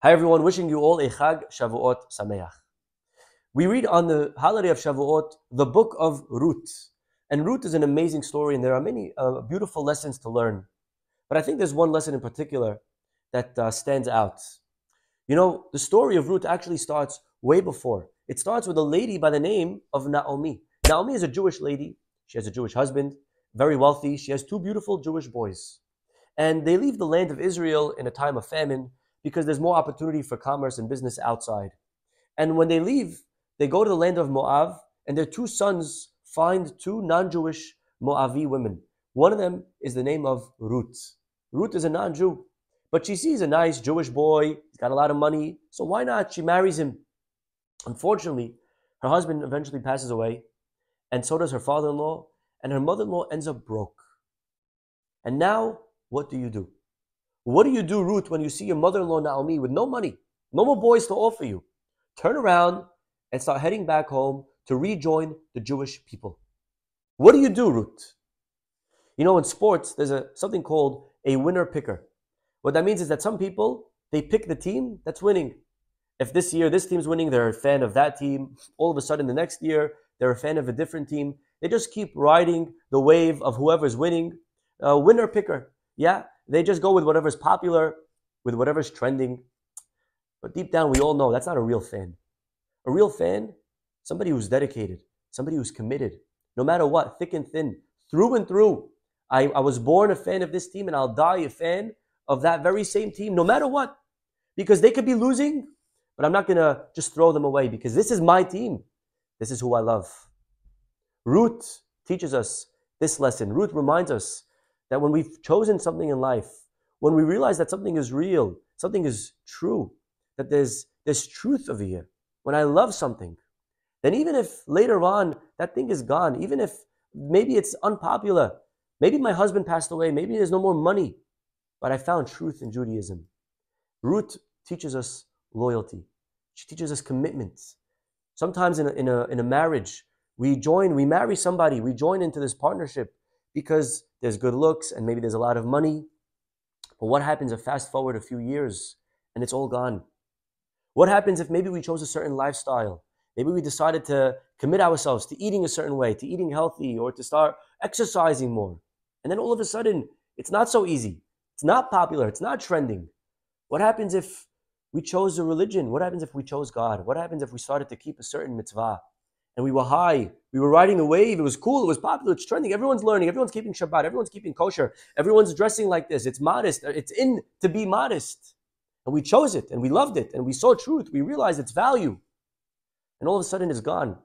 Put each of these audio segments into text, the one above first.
Hi everyone, wishing you all a Chag Shavuot Sameach. We read on the holiday of Shavuot the book of Ruth. And Ruth is an amazing story and there are many beautiful lessons to learn. But I think there's one lesson in particular that stands out. You know, the story of Ruth actually starts way before. It starts with a lady by the name of Naomi. Naomi is a Jewish lady. She has a Jewish husband, very wealthy. She has two beautiful Jewish boys. And they leave the land of Israel in a time of famine because there's more opportunity for commerce and business outside. And when they leave, they go to the land of Moab, and their two sons find two non-Jewish Moavi women. One of them is the name of Ruth. Ruth is a non-Jew, but she sees a nice Jewish boy, he's got a lot of money, so why not? She marries him. Unfortunately, her husband eventually passes away, and so does her father-in-law, and her mother-in-law ends up broke. And now, what do? What do you do, Ruth, when you see your mother-in-law Naomi with no money, no more boys to offer you? Turn around and start heading back home to rejoin the Jewish people. What do you do, Ruth? You know, in sports, there's something called a winner picker. What that means is that some people, they pick the team that's winning. If this year this team's winning, they're a fan of that team. All of a sudden, the next year, they're a fan of a different team. They just keep riding the wave of whoever's winning. Winner picker. Yeah, they just go with whatever's popular, with whatever's trending. But deep down, we all know that's not a real fan. A real fan, somebody who's dedicated, somebody who's committed, no matter what, thick and thin, through and through. I was born a fan of this team and I'll die a fan of that very same team, no matter what. Because they could be losing, but I'm not going to just throw them away because this is my team. This is who I love. Ruth teaches us this lesson. Ruth reminds us that when we've chosen something in life, when we realize that something is real, something is true, that there's truth over here, when I love something, then even if later on that thing is gone, even if maybe it's unpopular, maybe my husband passed away, maybe there's no more money, but I found truth in Judaism. Ruth teaches us loyalty. She teaches us commitment. Sometimes in a marriage, we marry somebody, we join into this partnership because there's good looks and maybe there's a lot of money. But what happens if fast forward a few years and it's all gone? What happens if maybe we chose a certain lifestyle? Maybe we decided to commit ourselves to eating a certain way, to eating healthy, or to start exercising more. And then all of a sudden, it's not so easy. It's not popular. It's not trending. What happens if we chose a religion? What happens if we chose God? What happens if we started to keep a certain mitzvah? And we were high. We were riding the wave. It was cool. It was popular. It's trending. Everyone's learning. Everyone's keeping Shabbat. Everyone's keeping kosher. Everyone's dressing like this. It's modest. It's in to be modest. And we chose it and we loved it and we saw truth. We realized its value. And all of a sudden it's gone.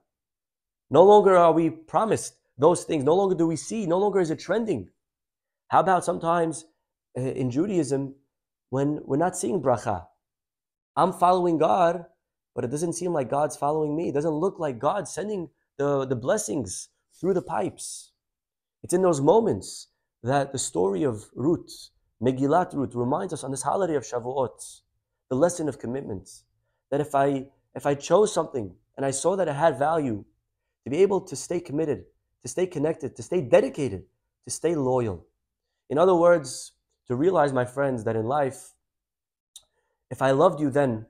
No longer are we promised those things. No longer do we see. No longer is it trending. How about sometimes in Judaism when we're not seeing bracha? I'm following God, but it doesn't seem like God's following me. It doesn't look like God's sending the blessings through the pipes. It's in those moments that the story of Ruth, Megillat Ruth, reminds us on this holiday of Shavuot, the lesson of commitment. That if I chose something and I saw that it had value, to be able to stay committed, to stay connected, to stay dedicated, to stay loyal. In other words, to realize, my friends, that in life, if I loved you then,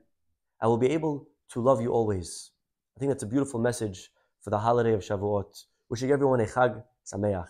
I will be able to love you always. I think that's a beautiful message for the holiday of Shavuot. Wishing everyone a Chag Sameach.